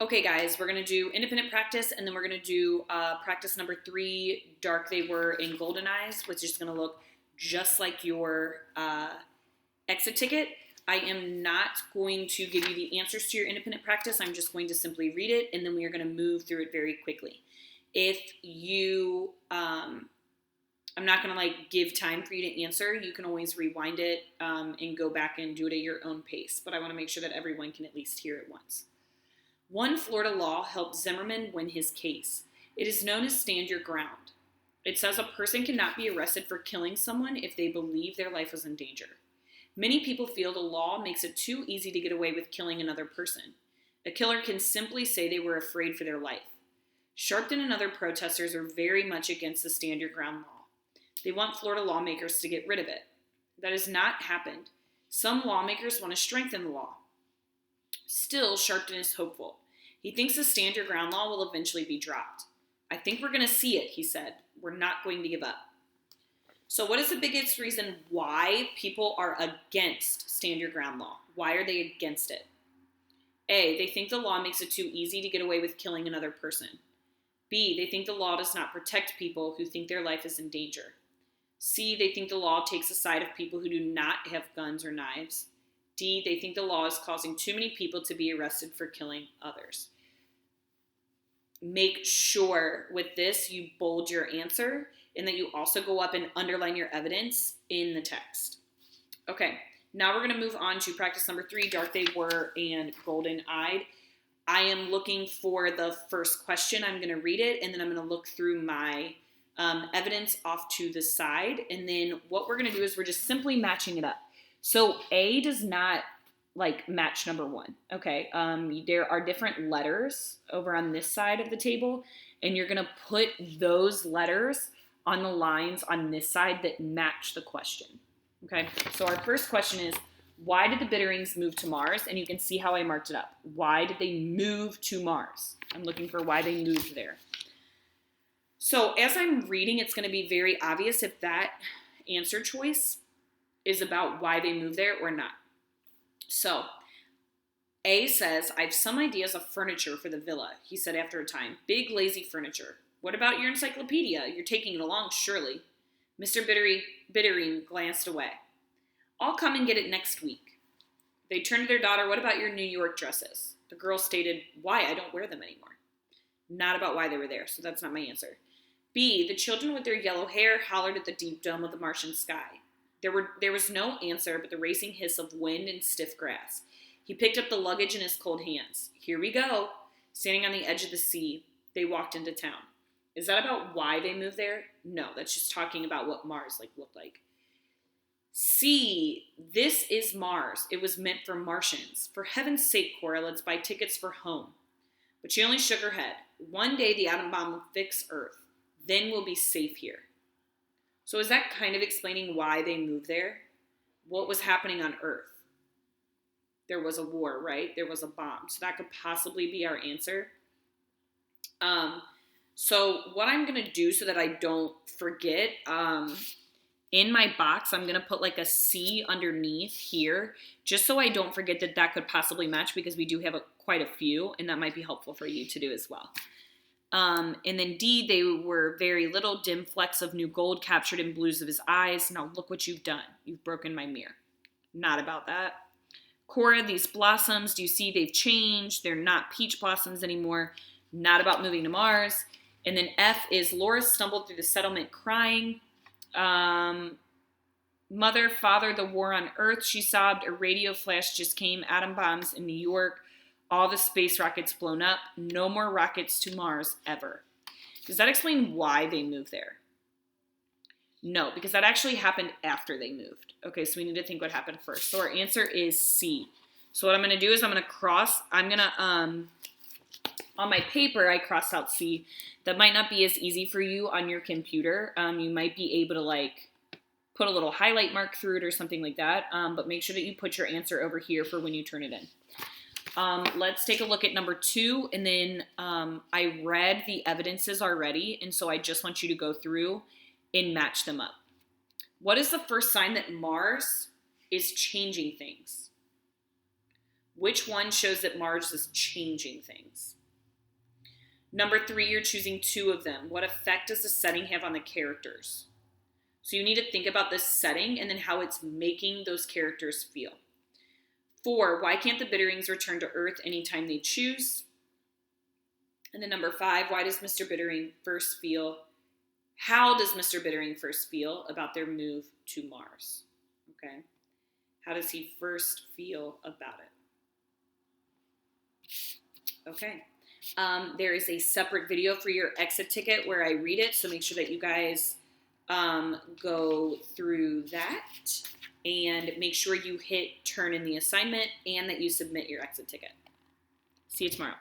Okay, guys, we're going to do independent practice, and then we're going to do practice number 3, Dark They Were in Golden Eyes, which is going to look just like your exit ticket. I am not going to give you the answers to your independent practice. I'm just going to simply read it, and then we are going to move through it very quickly. If you, I'm not going to give time for you to answer. You can always rewind it and go back and do it at your own pace. But I want to make sure that everyone can at least hear it once. One Florida law helped Zimmerman win his case. It is known as Stand Your Ground. It says a person cannot be arrested for killing someone if they believe their life was in danger. Many people feel the law makes it too easy to get away with killing another person. A killer can simply say they were afraid for their life. Sharpton and other protesters are very much against the Stand Your Ground law. They want Florida lawmakers to get rid of it. That has not happened. Some lawmakers want to strengthen the law. Still, Sharpton is hopeful. He thinks the Stand Your Ground law will eventually be dropped. I think we're going to see it, he said. We're not going to give up. So what is the biggest reason why people are against Stand Your Ground law? Why are they against it? A, they think the law makes it too easy to get away with killing another person. B, they think the law does not protect people who think their life is in danger. C, they think the law takes the side of people who do not have guns or knives. D, they think the law is causing too many people to be arrested for killing others. Make sure with this you bold your answer and that you also go up and underline your evidence in the text. Okay, now we're going to move on to practice number 3, Dark They Were and Golden Eyed. I am looking for the first question. I'm going to read it, and then I'm going to look through my evidence off to the side. And then what we're going to do is we're just simply matching it up. So A does not match number 1. Okay. There are different letters over on this side of the table, and you're going to put those letters on the lines on this side that match the question. Okay. So our first question is, why did the Bitterings move to Mars? And you can see how I marked it up. Why did they move to Mars? I'm looking for why they moved there. So as I'm reading, it's going to be very obvious if that answer choice is about why they moved there or not. So A says, I have some ideas of furniture for the villa, he said after a time. Big, lazy furniture. What about your encyclopedia? You're taking it along, surely. Mr. Bittering glanced away. I'll come and get it next week. They turned to their daughter, what about your New York dresses? The girl stated, why? I don't wear them anymore. Not about why they were there, so that's not my answer. B, the children with their yellow hair hollered at the deep dome of the Martian sky. There was no answer but the racing hiss of wind and stiff grass. He picked up the luggage in his cold hands. Here we go. Standing on the edge of the sea, they walked into town. Is that about why they moved there? No, that's just talking about what Mars looked like. C, this is Mars. It was meant for Martians. For heaven's sake, Cora, let's buy tickets for home. But she only shook her head. One day the atom bomb will fix Earth. Then we'll be safe here. So is that kind of explaining why they moved there? What was happening on Earth? There was a war, right? There was a bomb. So that could possibly be our answer. So what I'm going to do so that I don't forget, in my box, I'm going to put a C underneath here, just so I don't forget that could possibly match, because we do have quite a few, and that might be helpful for you to do as well. And then D, they were very little dim flecks of new gold captured in blues of his eyes. Now look what you've done. You've broken my mirror. Not about that. Cora, these blossoms, do you see they've changed? They're not peach blossoms anymore. Not about moving to Mars. And then F is Laura stumbled through the settlement crying. Mother, father, the war on Earth, she sobbed. A radio flash just came. Atom bombs in New York. All the space rockets blown up. No more rockets to Mars ever. Does that explain why they moved there? No, because that actually happened after they moved. Okay, so we need to think what happened first. So our answer is C. So what I'm going to do is on my paper, I crossed out C. That might not be as easy for you on your computer. You might be able to put a little highlight mark through it or something like that. But make sure that you put your answer over here for when you turn it in. Let's take a look at number 2, and then I read the evidences already, and so I just want you to go through and match them up. What is the first sign that Mars is changing things? Which one shows that Mars is changing things? Number 3, you're choosing 2 of them. What effect does the setting have on the characters? So you need to think about the setting and then how it's making those characters feel. 4, why can't the Bitterings return to Earth anytime they choose? And then number 5, why does Mr. Bittering first feel, how does Mr. Bittering first feel about their move to Mars? Okay. How does he first feel about it? Okay. There is a separate video for your exit ticket where I read it, so make sure that you guys go through that and make sure you hit turn in the assignment and that you submit your exit ticket. See you tomorrow.